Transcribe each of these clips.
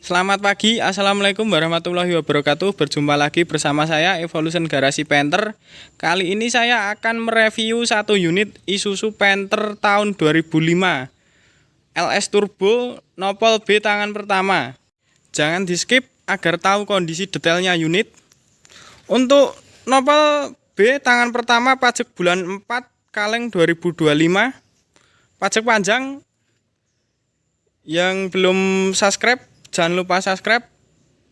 Selamat pagi, assalamualaikum warahmatullahi wabarakatuh. Berjumpa lagi bersama saya Evolution Garasi Panther. Kali ini saya akan mereview satu unit Isuzu Panther tahun 2005 LS Turbo Nopol B tangan pertama. Jangan di skip agar tahu kondisi detailnya unit. Untuk Nopol B tangan pertama pajak bulan 4 kaleng 2025. Pajak panjang. Yang belum subscribe, jangan lupa subscribe,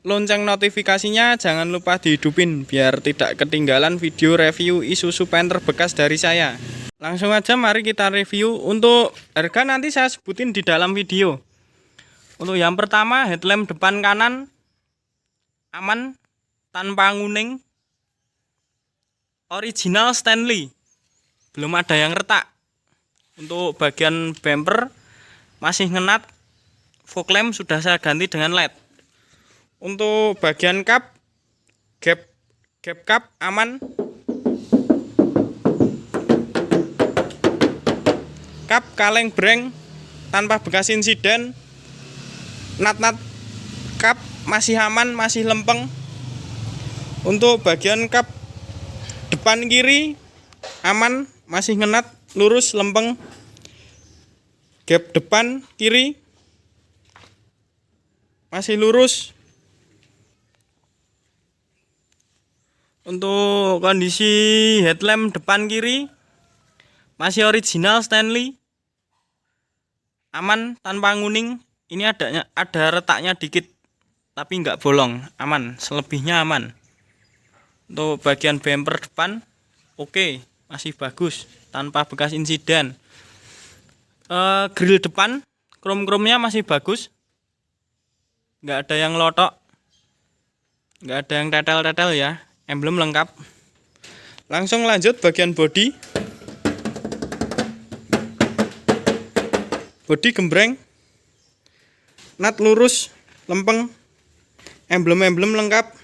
lonceng notifikasinya jangan lupa dihidupin biar tidak ketinggalan video review Isuzu Panther bekas dari saya. Langsung aja mari kita review. Untuk harga nanti saya sebutin di dalam video. Untuk yang pertama, headlamp depan kanan aman, tanpa nguning, original Stanley, belum ada yang retak. Untuk bagian bumper masih ngenat, fog lamp sudah saya ganti dengan LED. Untuk bagian kap, gap kap aman. Kap kaleng breng tanpa bekas insiden. Nat kap masih aman, masih lempeng. Untuk bagian kap depan kiri aman, masih ngenat, lurus, lempeng. Gap depan kiri masih lurus. Untuk kondisi headlamp depan kiri masih original Stanley, aman, tanpa nguning. Ini ada retaknya dikit tapi nggak bolong, aman, selebihnya aman. Untuk bagian bumper depan oke, masih bagus, tanpa bekas insiden. Grill depan krom-kromnya masih bagus, nggak ada yang lotok, nggak ada yang tetel-tetel ya, emblem lengkap. Langsung lanjut bagian bodi. Bodi gembreng, nat lurus, lempeng, emblem-emblem lengkap.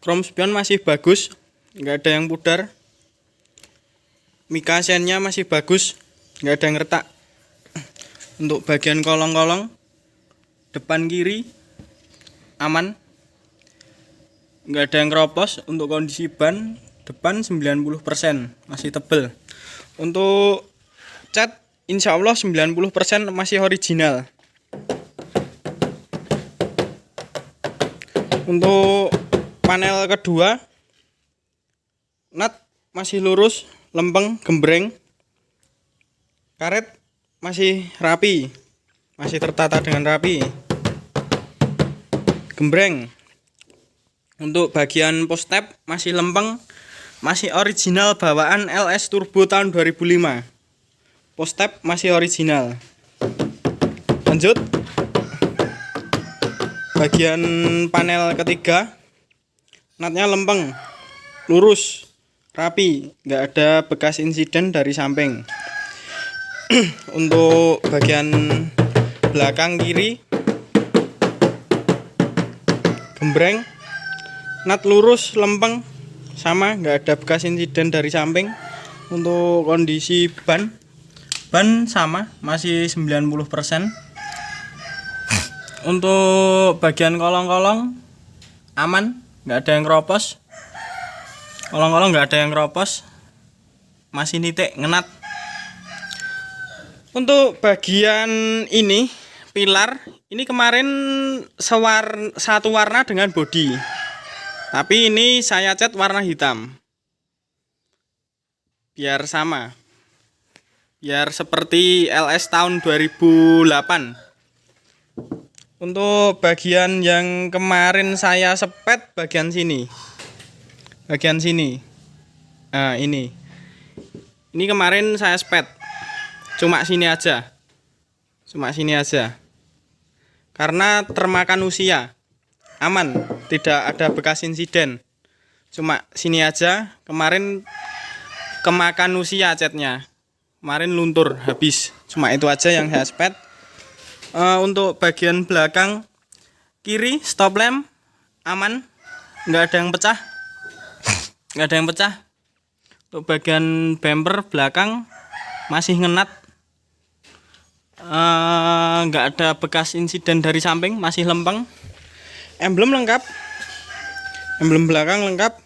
Krom spion masih bagus, nggak ada yang pudar. Mika sennya masih bagus, nggak ada yang retak. Untuk bagian kolong-kolong depan kiri aman, nggak ada yang keropos. Untuk kondisi ban depan 90%, masih tebel. Untuk cat insya Allah 90% masih original. Untuk panel kedua, nut masih lurus, lempeng, gembreng. Karet masih rapi, masih tertata dengan rapi. Gembreng. Untuk bagian post tab masih lempeng, masih original bawaan LS Turbo tahun 2005. Post tab masih original. Lanjut bagian panel ketiga, natnya lempeng, lurus, rapi, nggak ada bekas insiden dari samping. Untuk bagian belakang kiri gembreng, nat lurus, lempeng, sama, nggak ada bekas insiden dari samping. Untuk kondisi ban sama, masih 90%. Untuk bagian kolong-kolong aman, nggak ada yang keropos. Kolong-kolong nggak ada yang keropos, masih nitik, ngenat. Untuk bagian ini pilar, ini kemarin satu warna dengan bodi, tapi ini saya cat warna hitam biar sama, biar seperti LS tahun 2008. Untuk bagian yang kemarin saya sepet bagian sini, nah ini kemarin saya sepet, cuma sini aja, karena termakan usia, aman, tidak ada bekas insiden, cuma sini aja. Kemarin kemakan usia catnya, kemarin luntur habis, cuma itu aja yang saya spet. Untuk bagian belakang kiri stop lamp aman, nggak ada yang pecah. Untuk bagian bumper belakang masih ngenat, nggak ada bekas insiden dari samping, masih lempeng. emblem lengkap, emblem belakang lengkap.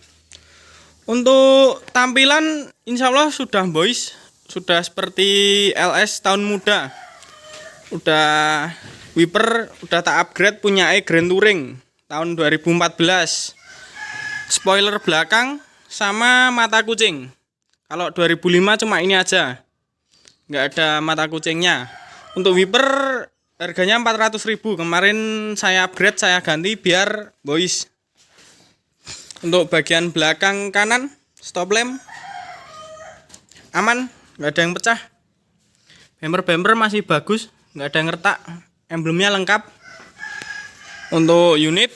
Untuk tampilan insya Allah sudah boys, sudah seperti LS tahun muda. Udah wiper udah tak upgrade, punya Grand Touring tahun 2014. Spoiler belakang sama mata kucing. Kalau 2005 cuma ini aja, nggak ada mata kucingnya. Untuk wiper harganya 400.000. Kemarin saya upgrade, saya ganti biar boys. Untuk bagian belakang kanan stop lamp aman, nggak ada yang pecah. Bumper masih bagus, nggak ada yang retak. Emblemnya lengkap. Untuk unit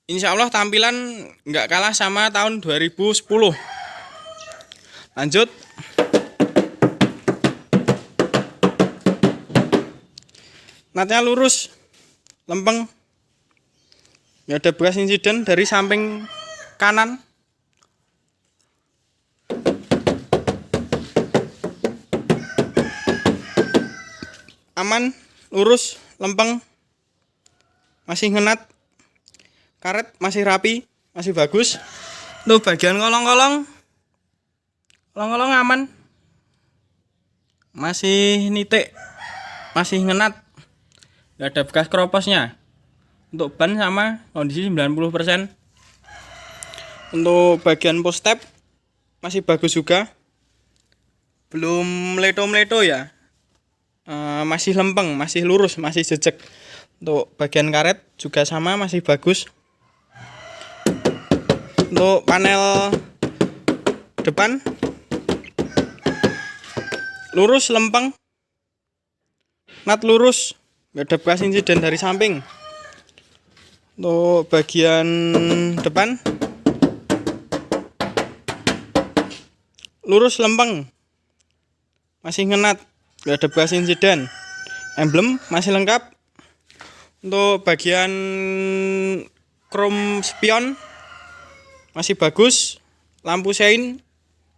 insya Allah tampilan nggak kalah sama tahun 2010. Lanjut. Natnya lurus, lempeng, nggak ada bekas insiden dari samping kanan. Aman, lurus, lempeng, masih ngenat. Karet masih rapi, masih bagus. Untuk bagian kolong-kolong aman, masih nitik, masih ngenat, nggak ada bekas kroposnya. Untuk ban sama, kondisi 90%. Untuk bagian post step masih bagus juga, belum meleto-meleto ya, masih lempeng, masih lurus, masih jejak. Untuk bagian karet juga sama, masih bagus. Untuk panel depan lurus, lempeng, nat lurus, nggak ada bekas insiden dari samping. Untuk bagian depan lurus, lempeng, masih ngenat, nggak ada bekas insiden. Emblem masih lengkap. Untuk bagian chrome spion masih bagus. Lampu sein,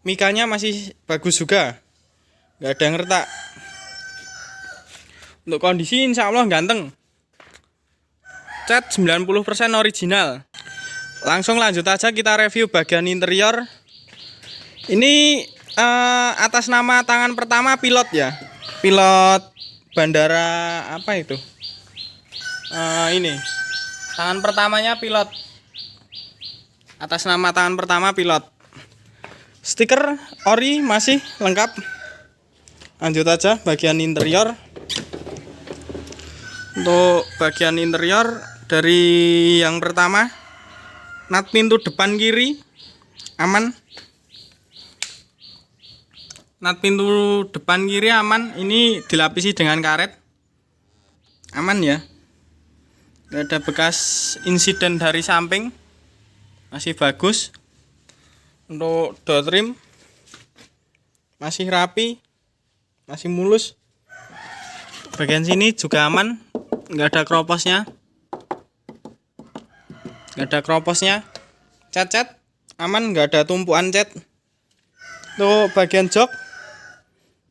mikanya masih bagus juga, nggak ada yang retak. Untuk kondisi insya Allah ganteng. Cat 90% original. Langsung lanjut aja kita review bagian interior. Ini atas nama tangan pertama pilot ya, pilot bandara apa itu? Ini tangan pertamanya pilot, atas nama tangan pertama pilot. Stiker ori masih lengkap. Lanjut aja bagian interior. Untuk bagian interior dari yang pertama, nat pintu depan kiri aman. Nat pintu depan kiri aman, ini dilapisi dengan karet. Aman ya. Gak ada bekas insiden dari samping. Masih bagus. Untuk door trim masih rapi, masih mulus. Bagian sini juga aman, nggak ada kroposnya. Nggak ada kroposnya. Cat-cat aman, nggak ada tumpuan cat. Untuk bagian jok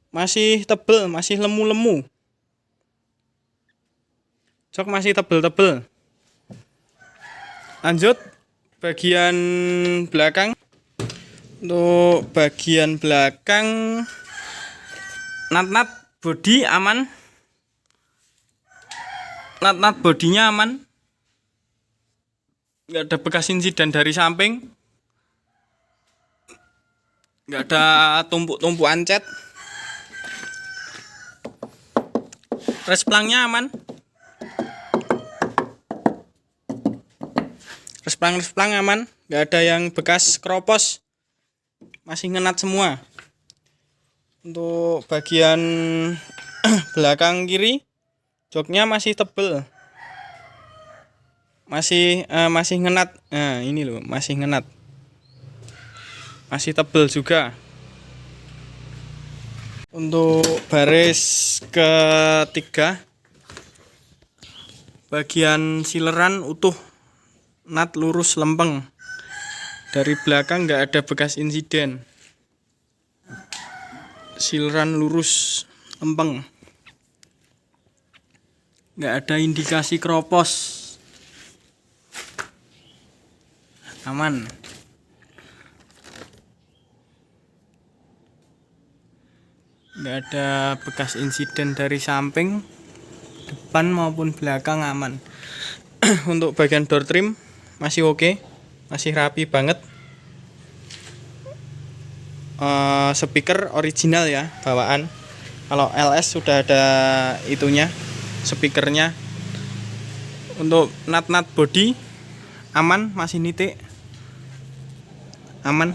masih tebel, masih lemu-lemu. Jok masih tebel-tebel. Lanjut bagian belakang. Untuk bagian belakang nat-nat bodi aman. Nat-nat bodinya aman, nggak ada bekas insiden dari samping, nggak ada tumpuk-tumpukan cat. Resplangnya aman. Resplang aman, nggak ada yang bekas kropos, masih ngenat semua. Untuk bagian belakang kiri, joknya masih tebel, masih ngenat. Nah ini loh, masih ngenat, masih tebel juga. Untuk baris ketiga, bagian sileran utuh, nat lurus, lempeng. Dari belakang nggak ada bekas insiden. Sileran lurus, lempeng. Nggak ada indikasi kropos. aman. Nggak ada bekas insiden dari samping, depan maupun belakang aman. Untuk bagian door trim masih oke, masih rapi banget. Speaker original ya bawaan. Kalau LS sudah ada itunya, speakernya. Untuk nat-nat body aman, masih nitik, aman.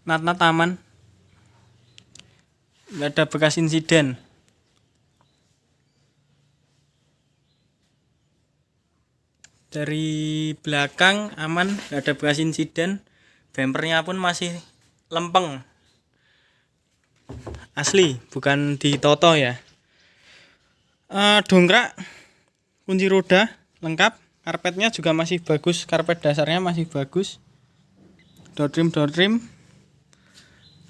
Nat-nat aman, nggak ada bekas insiden. Dari belakang aman, nggak ada bekas insiden. Bempernya pun masih lempeng, asli, bukan ditoto ya. Dongkrak, kunci roda lengkap, karpetnya juga masih bagus, karpet dasarnya masih bagus. Door trim,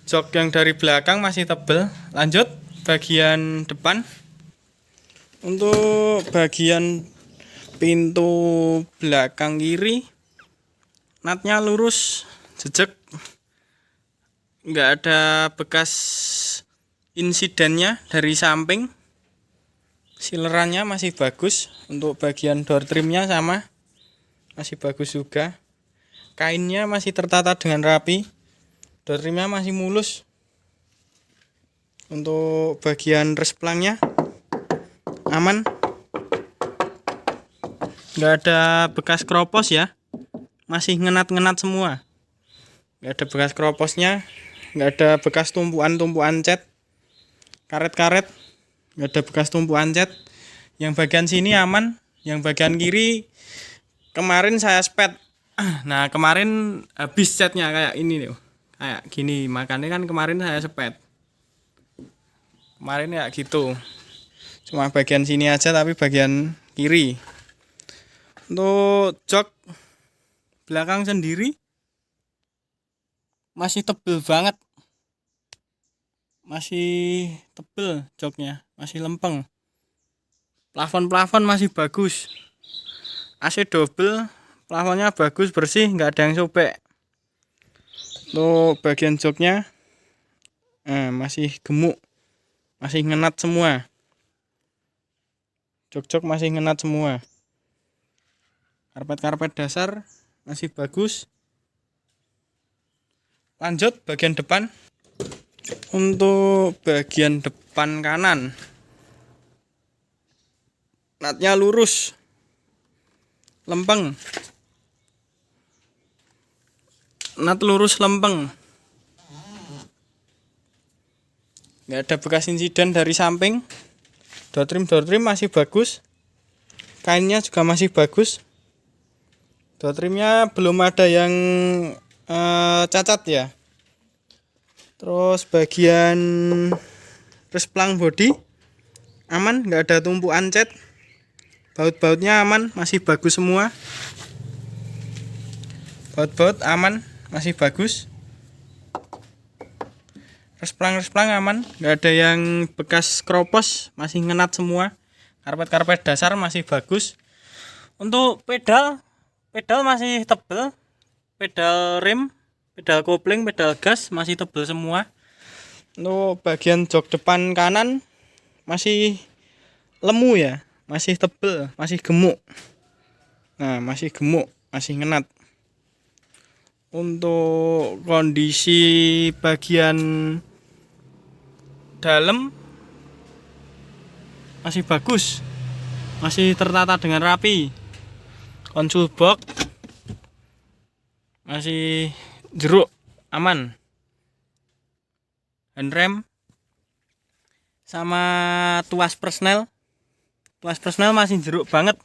jok yang dari belakang masih tebel. Lanjut bagian depan. Untuk bagian pintu belakang kiri, natnya lurus, jejak, nggak ada bekas insidennya dari samping. Silerannya masih bagus. Untuk bagian door trimnya sama, masih bagus juga. Kainnya masih tertata dengan rapi. Door trimnya masih mulus. Untuk bagian resplangnya aman, nggak ada bekas kropos ya, masih ngenat-ngenat semua. Nggak ada bekas kroposnya, nggak ada bekas tumpuan cat, karet-karet, nggak ada bekas tumpuan cat. Yang bagian sini aman, yang bagian kiri kemarin saya spet. Nah kemarin habis catnya kayak ini nih, kayak gini, makanya kan kemarin saya spet. Kemarin ya gitu, cuma bagian sini aja tapi bagian kiri. Untuk jok belakang sendiri masih tebel banget, masih tebel joknya, masih lempeng. Plafon masih bagus, AC double, plafonnya bagus, bersih, nggak ada yang sobek. Untuk bagian joknya masih gemuk, masih ngenat semua. Jok-jok masih ngenat semua. Karpet dasar masih bagus. Lanjut bagian depan. Untuk bagian depan kanan, natnya lurus, lempeng. Nat lurus lempeng. Nggak ada bekas insiden dari samping. Door trim masih bagus. Kainnya juga masih bagus. Door trimnya belum ada yang cacat ya. Terus bagian resplang body aman, nggak ada tumpuan cat. Baut-bautnya aman, masih bagus semua. Baut-baut aman, masih bagus. Resplang aman, nggak ada yang bekas kropos, masih ngenat semua. Karpet dasar masih bagus. Untuk pedal masih tebel. Pedal rem, pedal kopling, pedal gas masih tebel semua. Untuk bagian jok depan kanan masih lemu ya, masih tebel, masih gemuk. Nah, masih gemuk, masih ngenat. Untuk kondisi bagian dalam masih bagus, masih tertata dengan rapi. Konsol box masih jeruk, aman. Handrem sama tuas persnel masih jeruk banget.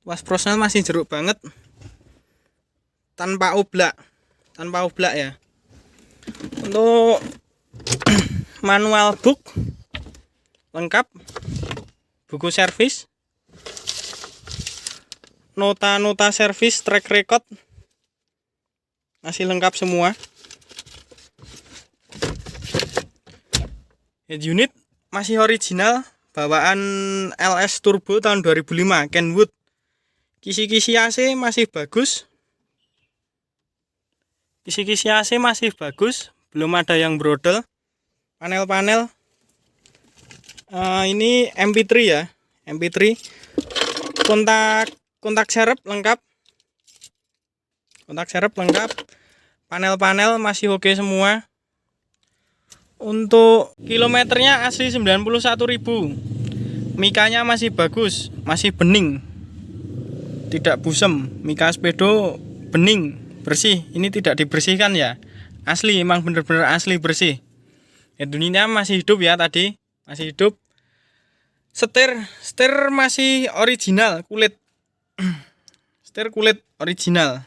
Tuas persnel masih jeruk banget. Tanpa oblak ya. Untuk manual book lengkap, buku servis, nota servis, track record masih lengkap semua. Head unit masih original, bawaan LS Turbo tahun 2005 Kenwood. Kisi-kisi AC masih bagus. Kisi-kisi AC masih bagus, belum ada yang brodol. Panel-panel ini MP3 ya, MP3. Kontak serep lengkap. Kontak serep lengkap. Panel-panel masih oke semua. Untuk kilometernya asli 91.000. Mikanya masih bagus, masih bening. Tidak busem. Mika Speedo bening, bersih. Ini tidak dibersihkan ya. Asli, emang bener-bener asli bersih. Dunia masih hidup ya tadi, masih hidup. Setir masih original, kulit. Setir kulit original.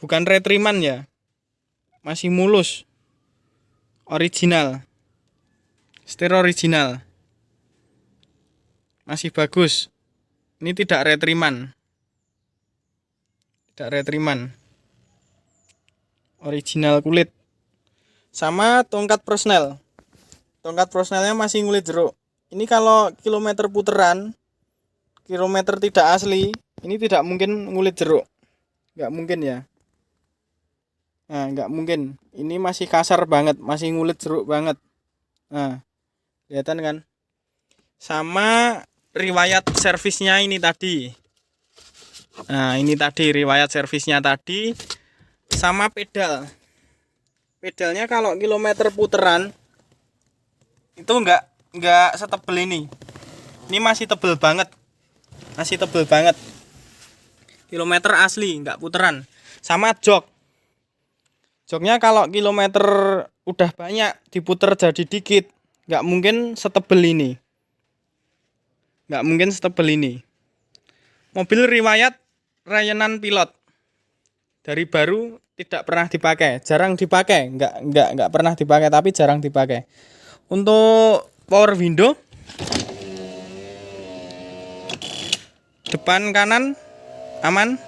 Bukan retriman ya. Masih mulus. Original. Setir original. Masih bagus. Ini tidak retriman. Tidak retriman. Original kulit. Sama tongkat persnel. Tongkat persnelnya masih ngulit jeruk. Ini kalau kilometer puteran, kilometer tidak asli, ini tidak mungkin ngulit jeruk. Nggak mungkin ya. Nah, nggak mungkin. Ini masih kasar banget, masih ngulit jeruk banget. Nah, kelihatan kan? Sama riwayat servisnya ini tadi. Nah, ini tadi riwayat servisnya tadi. Sama pedal. Pedalnya kalau kilometer puteran itu nggak setebel ini. Ini masih tebel banget. Masih tebel banget. Kilometer asli, nggak puteran. Sama jok. Joknya kalau kilometer udah banyak diputer jadi dikit, nggak mungkin setebel ini. Nggak mungkin setebel ini. Mobil riwayat rayenan pilot. Dari baru tidak pernah dipakai, jarang dipakai, nggak pernah dipakai tapi jarang dipakai. Untuk power window depan kanan aman.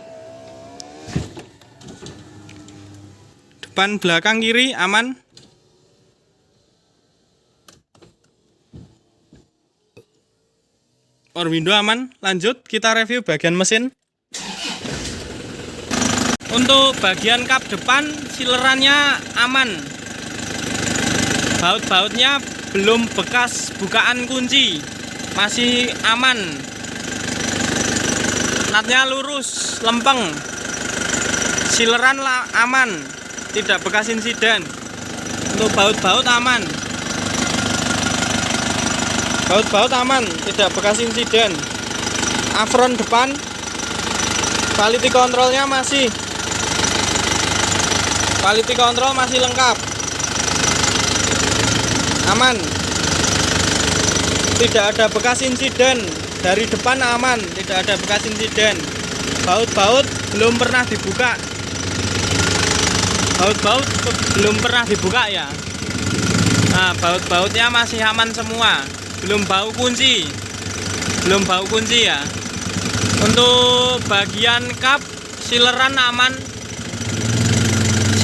Depan belakang kiri aman. Power window aman. Lanjut kita review bagian mesin. Untuk bagian kap depan silerannya aman. Baut-bautnya belum bekas bukaan kunci. Masih aman. Natnya lurus, lempeng. Sileran aman. Tidak bekas insiden. Untuk baut-baut aman. Baut-baut aman, tidak bekas insiden. Apron depan, quality controlnya masih. Quality control masih lengkap. Aman. Tidak ada bekas insiden. Dari depan aman, tidak ada bekas insiden. Baut-baut belum pernah dibuka. Baut-baut belum pernah dibuka ya. Nah, baut-bautnya masih aman semua. Belum bau kunci. Belum bau kunci ya. Untuk bagian kap sileran aman.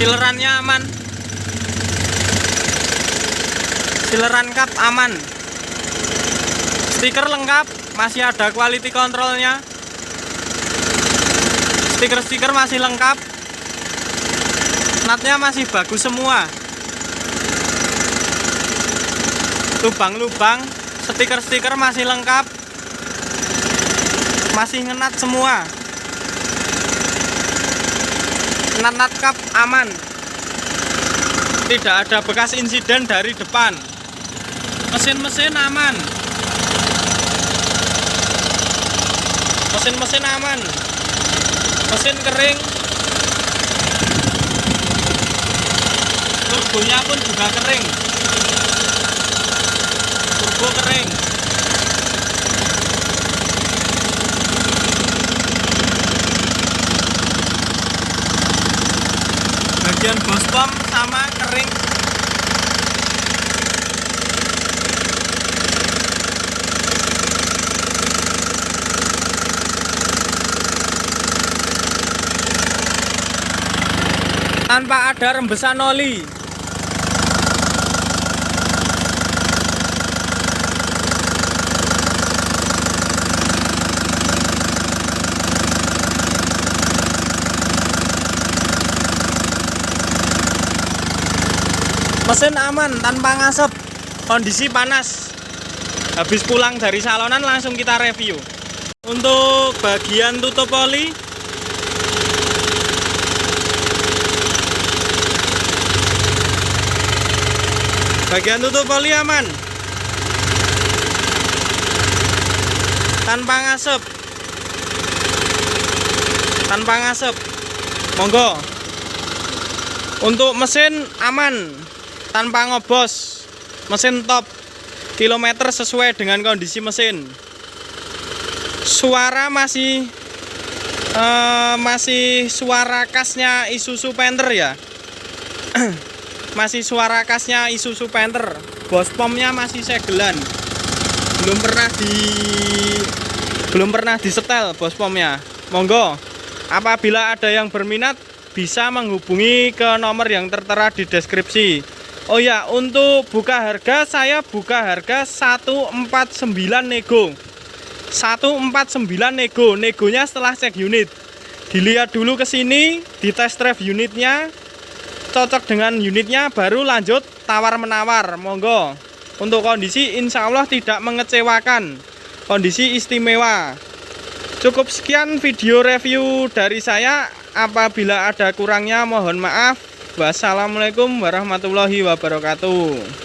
Silerannya aman. Sileran kap aman. Stiker lengkap, masih ada quality controlnya. Stiker-stiker masih lengkap. Natnya masih bagus semua. Lubang-lubang, stiker-stiker masih lengkap. Masih ngenat semua. Nat-nat kap aman. Tidak ada bekas insiden dari depan. Mesin-mesin aman. Mesin-mesin aman. Mesin kering. Turbonya pun juga kering. Turbo kering. Bagian bos pom sama kering. Tanpa ada rembesan oli. Mesin aman tanpa ngasep, kondisi panas. Habis pulang dari salonan langsung kita review. Untuk bagian tutup oli, aman, tanpa ngasep, monggo. Untuk mesin aman, tanpa ngobos, mesin top, kilometer sesuai dengan kondisi mesin. Suara masih suara khasnya Isuzu Panther ya. Masih suara khasnya Isuzu Panther. Bos pomnya masih segelan. Belum pernah disetel bos pomnya. Monggo, apabila ada yang berminat bisa menghubungi ke nomor yang tertera di deskripsi. Oh ya, untuk buka harga saya buka harga 149 nego. 149 nego. Negonya setelah cek unit. Dilihat dulu ke sini, di test drive unitnya. Cocok dengan unitnya baru lanjut tawar menawar. Monggo. Untuk kondisi insya Allah tidak mengecewakan. Kondisi istimewa. Cukup sekian video review dari saya. Apabila ada kurangnya mohon maaf. Wassalamualaikum warahmatullahi wabarakatuh.